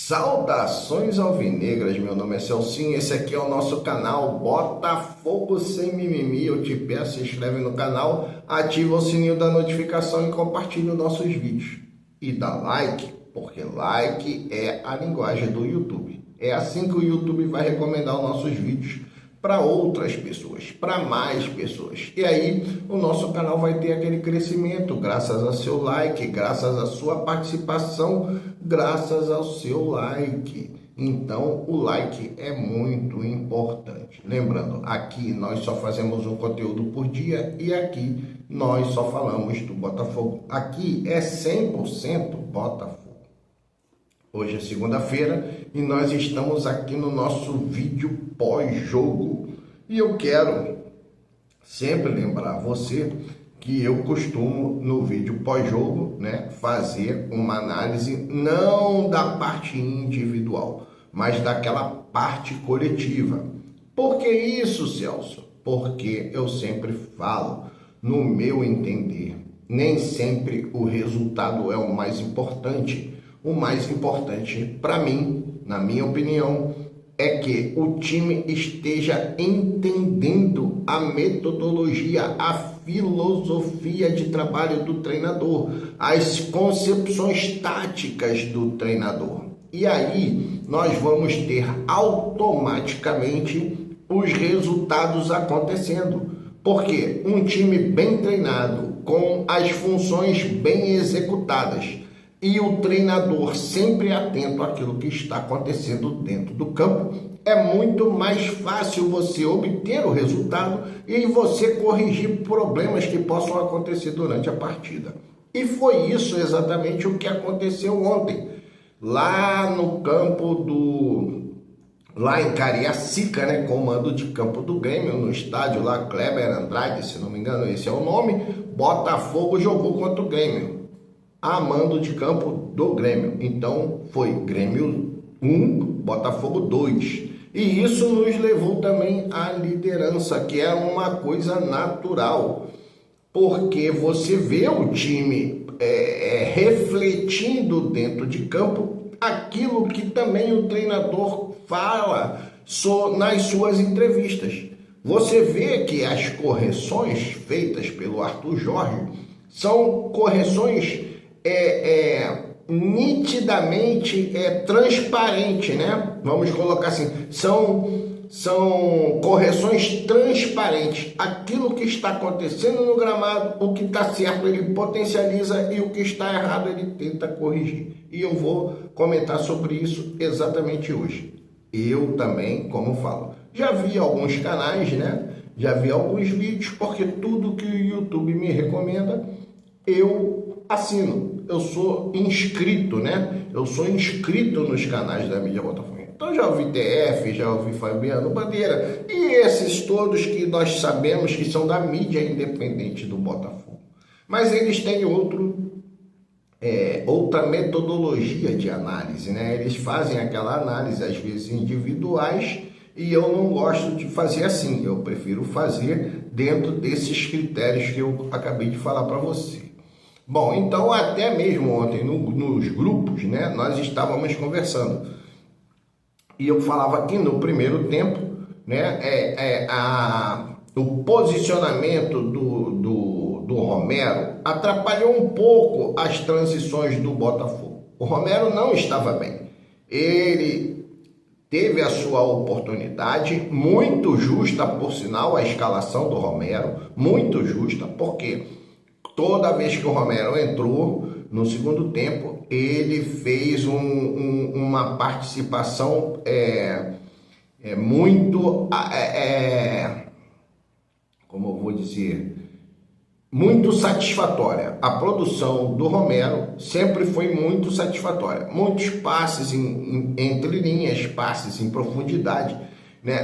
Saudações alvinegras, meu nome é Celcinho, esse aqui é o nosso canal Botafogo Sem Mimimi. Eu te peço, se inscreve no canal, ativa o sininho da notificação e compartilha os nossos vídeos. E dá like, porque like é a linguagem do YouTube. É assim que o YouTube vai recomendar os nossos vídeos para outras pessoas, para mais pessoas. E aí o nosso canal vai ter aquele crescimento graças ao seu like, graças à sua participação, graças ao seu like. Então o like é muito importante. Lembrando, aqui nós só fazemos um conteúdo por dia e aqui nós só falamos do Botafogo. Aqui é 100% Botafogo. Hoje é segunda-feira e nós estamos aqui no nosso vídeo pós-jogo. E eu quero sempre lembrar você que eu costumo no vídeo pós-jogo, fazer uma análise não da parte individual, mas daquela parte coletiva. Por que isso, Celso? Porque eu sempre falo, no meu entender, nem sempre o resultado é o mais importante. O mais importante para mim, na minha opinião, é que o time esteja entendendo a metodologia, a filosofia de trabalho do treinador, as concepções táticas do treinador. E aí nós vamos ter automaticamente os resultados acontecendo. Porque um time bem treinado, com as funções bem executadas, e o treinador sempre atento àquilo que está acontecendo dentro do campo, é muito mais fácil você obter o resultado e você corrigir problemas que possam acontecer durante a partida. E foi isso exatamente o que aconteceu ontem, lá no campo lá em Cariacica, comando de campo do Grêmio, no estádio lá, Kleber Andrade, se não me engano, esse é o nome. Botafogo jogou contra o Grêmio, a mando de campo do Grêmio. Então foi Grêmio 1, Botafogo 2. E isso nos levou também à liderança, que é uma coisa natural, porque você vê o time refletindo dentro de campo aquilo que também o treinador fala nas suas entrevistas. Você vê que as correções feitas pelo Arthur Jorge são correções nitidamente transparente, Vamos colocar assim, são correções transparentes. Aquilo que está acontecendo no gramado, o que está certo ele potencializa e o que está errado ele tenta corrigir. E eu vou comentar sobre isso exatamente hoje. Eu também, como falo, já vi alguns canais, já vi alguns vídeos, porque tudo que o YouTube me recomenda, eu assino. Eu sou inscrito, Eu sou inscrito nos canais da mídia Botafogo. Então já ouvi TF, já ouvi Fabiano Bandeira e esses todos que nós sabemos que são da mídia independente do Botafogo. Mas eles têm outra metodologia de análise, Eles fazem aquela análise, às vezes individuais, e eu não gosto de fazer assim. Eu prefiro fazer dentro desses critérios que eu acabei de falar para você. Bom, então até mesmo ontem nos grupos, nós estávamos conversando. E eu falava que no primeiro tempo, o posicionamento do Romero atrapalhou um pouco as transições do Botafogo. O Romero não estava bem. Ele teve a sua oportunidade, muito justa, por sinal, a escalação do Romero, muito justa, porque toda vez que o Romero entrou no segundo tempo, ele fez uma participação muito, como eu vou dizer, muito satisfatória. A produção do Romero sempre foi muito satisfatória. Muitos passes entre linhas, passes em profundidade,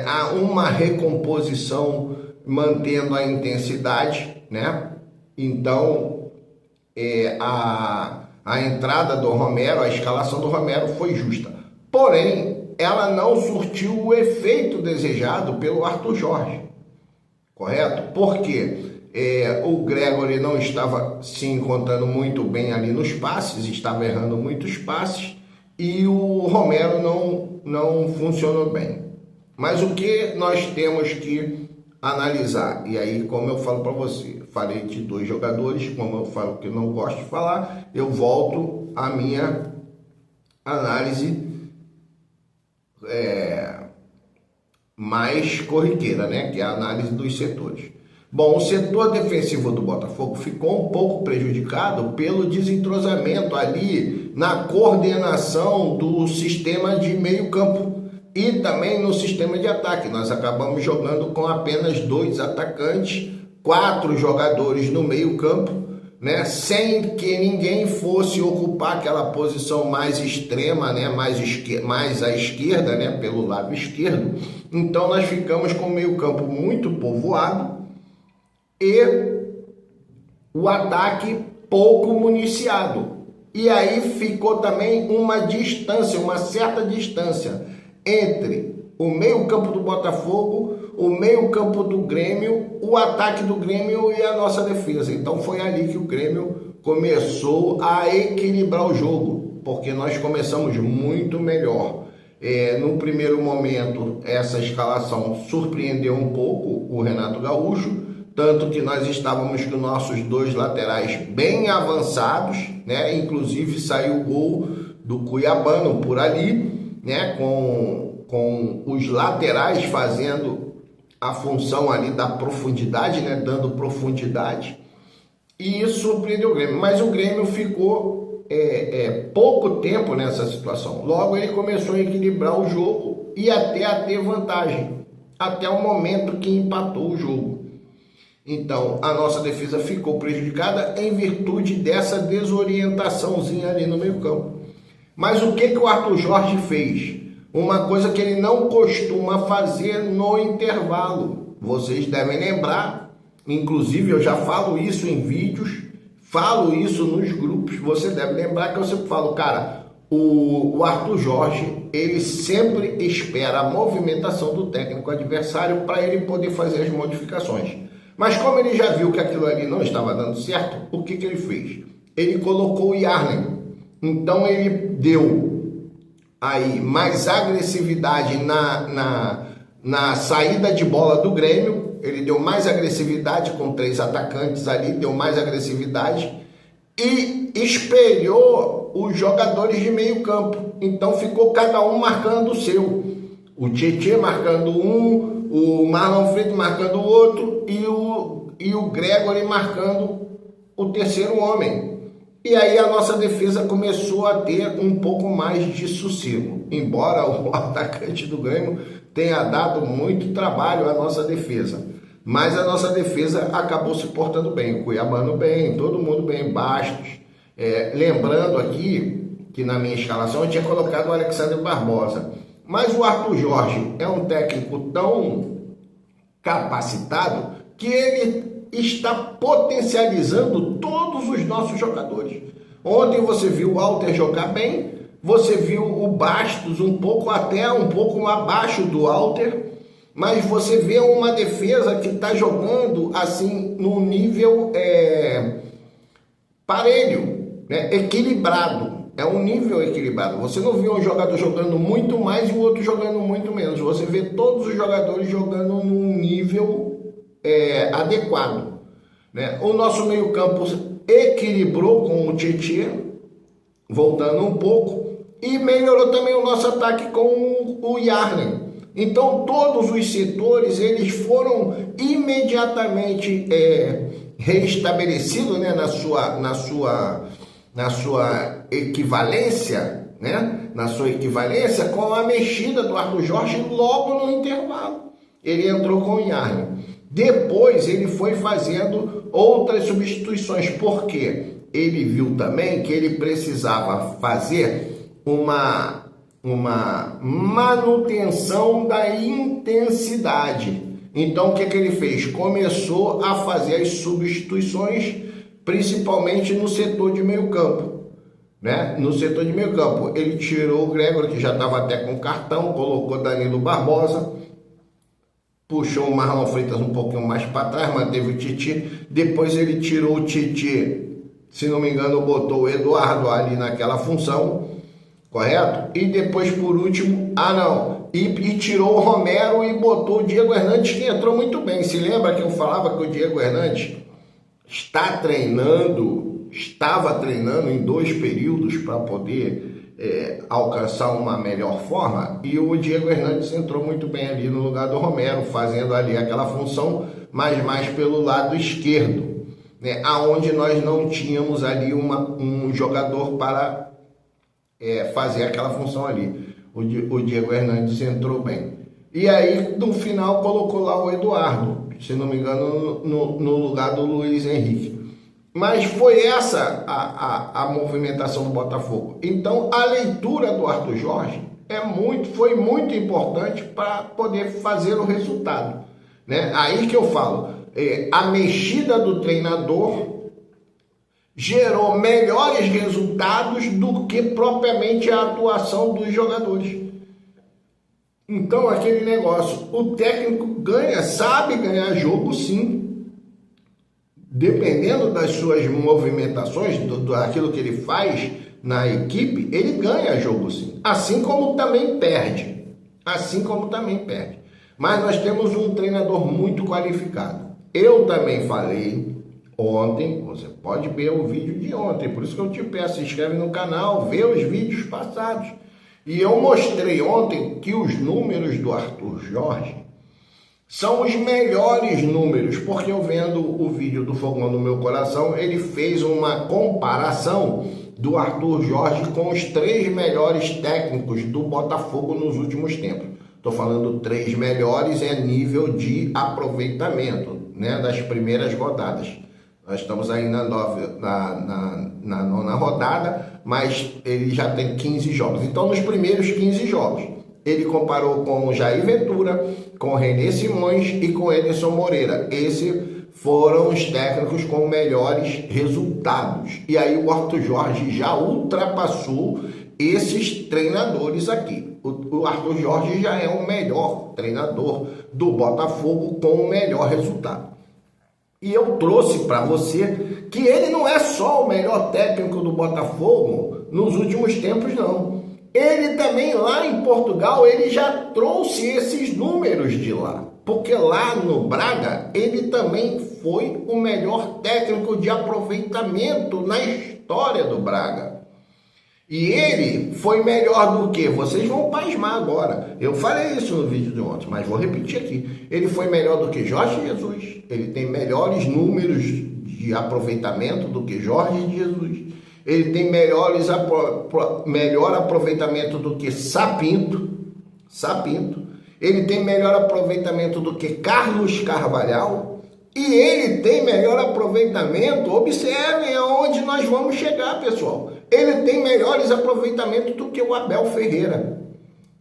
Há uma recomposição mantendo a intensidade, Então, a entrada do Romero, a escalação do Romero foi justa. Porém, ela não surtiu o efeito desejado pelo Arthur Jorge. Correto? Porque o Gregory não estava se encontrando muito bem ali nos passes, estava errando muitos passes. e o Romero não funcionou bem. Mas o que nós temos que analisar? E aí, como eu falo para você, falei de 2 jogadores, como eu falo que eu não gosto de falar, eu volto à minha análise mais corriqueira, né? Que é a análise dos setores. Bom, o setor defensivo do Botafogo ficou um pouco prejudicado pelo desentrosamento ali na coordenação do sistema de meio campo e também no sistema de ataque. Nós acabamos jogando com apenas 2 atacantes, 4 jogadores no meio campo, né? Sem que ninguém fosse ocupar aquela posição mais extrema, né? mais à esquerda, né? Pelo lado esquerdo. Então nós ficamos com o meio campo muito povoado e o ataque pouco municiado. E aí ficou também uma distância, uma certa distância entre o meio-campo do Botafogo, o meio-campo do Grêmio, o ataque do Grêmio e a nossa defesa. Então foi ali que o Grêmio começou a equilibrar o jogo, porque nós começamos muito melhor. No primeiro momento, essa escalação surpreendeu um pouco o Renato Gaúcho, tanto que nós estávamos com nossos 2 laterais bem avançados, né? Inclusive saiu o gol do Cuiabano por ali, né? Com os laterais fazendo a função ali da profundidade, né? Dando profundidade, e isso surpreendeu o Grêmio. Mas o Grêmio ficou pouco tempo nessa situação. Logo ele começou a equilibrar o jogo e até a ter vantagem, até o momento que empatou o jogo. Então, a nossa defesa ficou prejudicada em virtude dessa desorientaçãozinha ali no meio campo. Mas o que o Arthur Jorge fez? Uma coisa que ele não costuma fazer no intervalo. Vocês devem lembrar, inclusive eu já falo isso em vídeos, falo isso nos grupos, você deve lembrar que eu sempre falo, cara, o Arthur Jorge, ele sempre espera a movimentação do técnico adversário para ele poder fazer as modificações. Mas como ele já viu que aquilo ali não estava dando certo, o que ele fez? Ele colocou o Yarley. Então ele deu aí mais agressividade na saída de bola do Grêmio. Ele deu mais agressividade com 3 atacantes ali, deu mais agressividade e espelhou os jogadores de meio campo. Então ficou cada um marcando o seu. O Tietê marcando um, o Marlon Freitas marcando o outro e o Gregory marcando o terceiro homem. E aí a nossa defesa começou a ter um pouco mais de sossego. Embora o atacante do Grêmio tenha dado muito trabalho à nossa defesa. Mas a nossa defesa acabou se portando bem. O Cuiabano bem, todo mundo bem, Bastos. Lembrando aqui que na minha escalação eu tinha colocado o Alexandre Barbosa. Mas o Arthur Jorge é um técnico tão capacitado que ele está potencializando todos os nossos jogadores. Ontem você viu o Walter jogar bem, você viu o Bastos um pouco abaixo do Walter, mas você vê uma defesa que está jogando assim no nível parelho, né? Equilibrado. É um nível equilibrado. Você não viu um jogador jogando muito mais e o outro jogando muito menos. Você vê todos os jogadores jogando num nível adequado, né? O nosso meio campo equilibrou com o Tietê, voltando um pouco, e melhorou também o nosso ataque com o Yarley. Então todos os setores eles foram imediatamente reestabelecidos, né, na sua equivalência, né? Na sua equivalência com a mexida do Arthur Jorge logo no intervalo. Ele entrou com o Yarley. Depois ele foi fazendo outras substituições, porque ele viu também que ele precisava fazer uma manutenção da intensidade. Então o que ele fez? Começou a fazer as substituições, principalmente no setor de meio campo, né? No setor de meio campo, ele tirou o Gregory, que já estava até com cartão, colocou Danilo Barbosa, puxou o Marlon Freitas um pouquinho mais para trás, manteve o Titi. Depois ele tirou o Titi, se não me engano, botou o Eduardo ali naquela função, correto? E depois, por último, e tirou o Romero e botou o Diego Hernandes, que entrou muito bem. Se lembra que eu falava que o Diego Hernandes estava treinando em 2 períodos para poder alcançar uma melhor forma, e o Diego Hernandes entrou muito bem ali no lugar do Romero, fazendo ali aquela função, mas mais pelo lado esquerdo, né? Aonde nós não tínhamos ali um jogador para fazer aquela função ali. O Diego Hernandes entrou bem. E aí, no final, colocou lá o Eduardo, se não me engano, no lugar do Luiz Henrique. Mas foi essa a movimentação do Botafogo. Então, a leitura do Arthur Jorge foi muito importante para poder fazer o resultado, né? Aí que eu falo, a mexida do treinador gerou melhores resultados do que propriamente a atuação dos jogadores. Então, aquele negócio, o técnico sabe ganhar jogo sim, dependendo das suas movimentações, daquilo que ele faz na equipe, ele ganha jogo sim. Assim como também perde. Mas nós temos um treinador muito qualificado. Eu também falei ontem, você pode ver o vídeo de ontem, por isso que eu te peço, se inscreve no canal, vê os vídeos passados. E eu mostrei ontem que os números do Arthur Jorge são os melhores números, porque eu vendo o vídeo do Fogão no Meu Coração, ele fez uma comparação do Arthur Jorge com os 3 melhores técnicos do Botafogo nos últimos tempos. Estou falando 3 melhores nível de aproveitamento, né, das primeiras rodadas. Nós estamos aí na 9ª rodada, mas ele já tem 15 jogos. Então, nos primeiros 15 jogos, ele comparou com o Jair Ventura, com o René Simões e com o Ederson Moreira. Esses foram os técnicos com melhores resultados. E aí o Arthur Jorge já ultrapassou esses treinadores aqui. O Arthur Jorge já é o melhor treinador do Botafogo com o melhor resultado. E eu trouxe para você que ele não é só o melhor técnico do Botafogo nos últimos tempos, não. Ele também, lá em Portugal, ele já trouxe esses números de lá. Porque lá no Braga, ele também foi o melhor técnico de aproveitamento na história do Braga. E ele foi melhor do que? Vocês vão pasmar agora. Eu falei isso no vídeo de ontem, mas vou repetir aqui. Ele foi melhor do que Jorge Jesus. Ele tem melhores números de aproveitamento do que Jorge Jesus. Ele tem melhor aproveitamento do que Sapinto. Ele tem melhor aproveitamento do que Carlos Carvalhal. E ele tem melhor aproveitamento, observem aonde nós vamos chegar, pessoal. Ele tem melhores aproveitamentos do que o Abel Ferreira,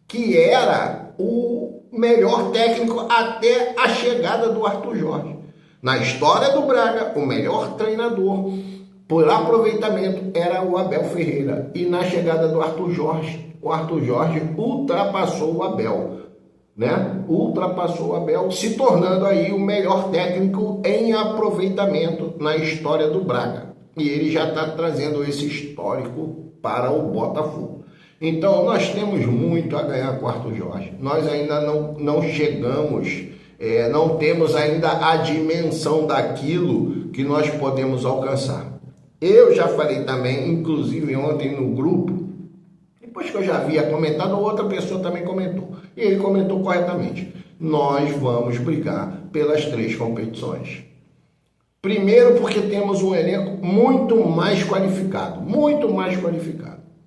que era o melhor técnico até a chegada do Arthur Jorge. Na história do Braga, o melhor treinador por aproveitamento era o Abel Ferreira. E na chegada do Arthur Jorge, o Arthur Jorge ultrapassou o Abel, né? Ultrapassou o Abel, se tornando aí o melhor técnico em aproveitamento na história do Braga. E ele já está trazendo esse histórico para o Botafogo. Então, nós temos muito a ganhar com o Arthur Jorge. Nós ainda não chegamos, não temos ainda a dimensão daquilo que nós podemos alcançar. Eu já falei também, inclusive ontem no grupo, depois que eu já havia comentado, outra pessoa também comentou. E ele comentou corretamente. Nós vamos brigar pelas 3 competições. Primeiro, porque temos um elenco muito mais qualificado.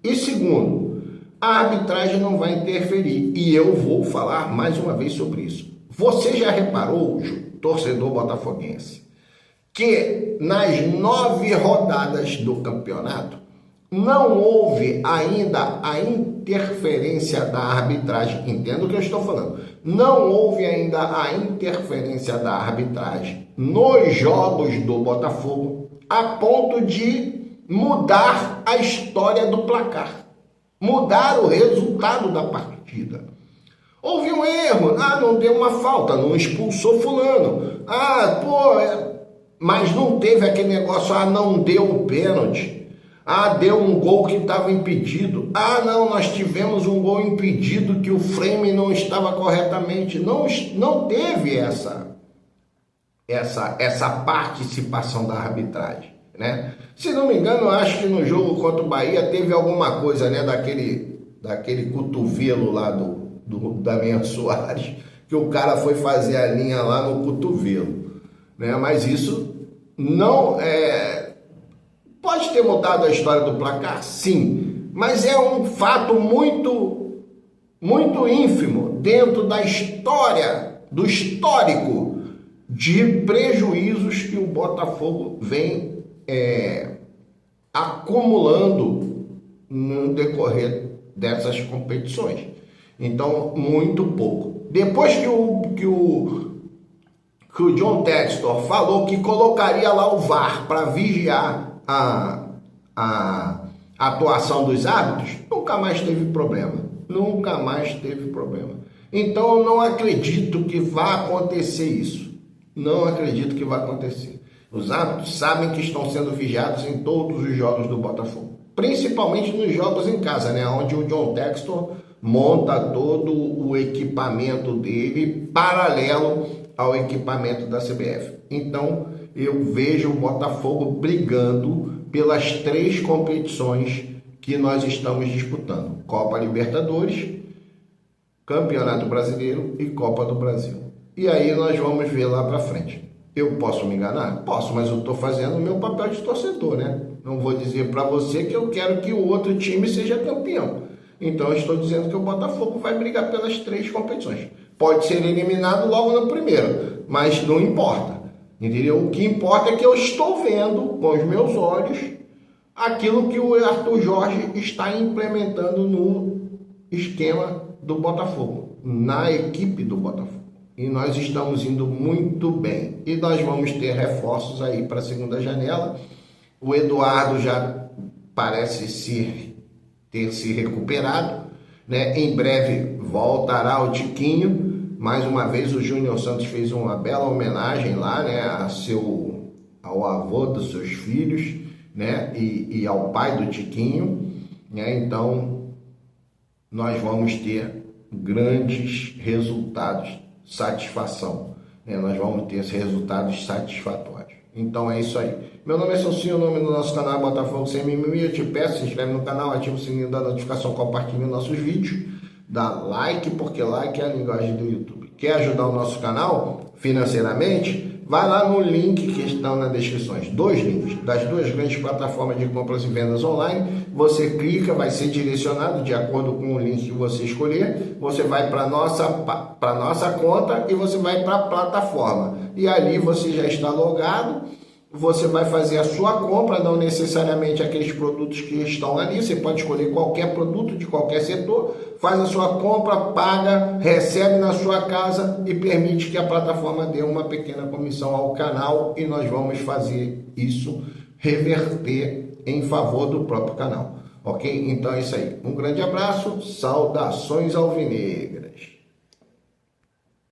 E segundo, a arbitragem não vai interferir. E eu vou falar mais uma vez sobre isso. Você já reparou, torcedor botafoguense, que nas 9 rodadas do campeonato não houve ainda a interferência da arbitragem? Entendo o que eu estou falando. Não houve ainda a interferência da arbitragem nos jogos do Botafogo a ponto de mudar a história do placar, mudar o resultado da partida. Houve um erro, não deu uma falta, não expulsou fulano, mas não teve aquele negócio, não deu o pênalti, Ah, deu um gol que estava impedido. Ah, não, nós tivemos um gol impedido que o frame não estava corretamente. Não teve essa participação da arbitragem, né? Se não me engano, eu acho que no jogo contra o Bahia teve alguma coisa, né, daquele cotovelo lá do Damian Soares, que o cara foi fazer a linha lá no cotovelo, né? Mas isso não pode ter mudado a história do placar, sim, mas é um fato muito, muito ínfimo dentro da história, do histórico de prejuízos que o Botafogo vem acumulando no decorrer dessas competições. Então, muito pouco. Depois que o John Textor falou que colocaria lá o VAR para vigiar a atuação dos árbitros, nunca mais teve problema. Nunca mais teve problema. Então, eu não acredito que vá acontecer isso. Não acredito que vai acontecer. Os árbitros sabem que estão sendo vigiados em todos os jogos do Botafogo. Principalmente nos jogos em casa, né? Onde o John Textor monta todo o equipamento dele paralelo ao equipamento da CBF. Então, eu vejo o Botafogo brigando pelas 3 competições que nós estamos disputando. Copa Libertadores, Campeonato Brasileiro e Copa do Brasil. E aí nós vamos ver lá para frente. Eu posso me enganar? Posso, mas eu estou fazendo o meu papel de torcedor, né? Não vou dizer para você que eu quero que o outro time seja campeão. Então eu estou dizendo que o Botafogo vai brigar pelas 3 competições. Pode ser eliminado logo no primeiro, mas não importa. Entendeu? O que importa é que eu estou vendo com os meus olhos aquilo que o Arthur Jorge está implementando no esquema do Botafogo, na equipe do Botafogo. E nós estamos indo muito bem. E nós vamos ter reforços aí para a segunda janela. O Eduardo já parece ter se recuperado, né? Em breve voltará o Tiquinho. Mais uma vez o Júnior Santos fez uma bela homenagem lá, né? Ao avô dos seus filhos, né? E ao pai do Tiquinho, né? Então nós vamos ter grandes resultados. Satisfação, né? Nós vamos ter esses resultados satisfatórios. Então é isso aí. Meu nome é Celcinho, o nome do nosso canal é Botafogo Sem Mimimi. Eu te peço, se inscreve no canal, ativa o sininho da notificação, compartilhe nossos vídeos, dá like, porque like é a linguagem do YouTube. Quer ajudar o nosso canal financeiramente? Vai lá no link que estão nas descrições. 2 links das 2 grandes plataformas de compras e vendas online. Você clica, vai ser direcionado de acordo com o link que você escolher. Você vai para nossa conta e você vai para a plataforma. E ali você já está logado. Você vai fazer a sua compra, não necessariamente aqueles produtos que estão ali. Você pode escolher qualquer produto de qualquer setor, faz a sua compra, paga, recebe na sua casa e permite que a plataforma dê uma pequena comissão ao canal e nós vamos fazer isso reverter em favor do próprio canal. Ok? Então é isso aí. Um grande abraço, saudações alvinegras.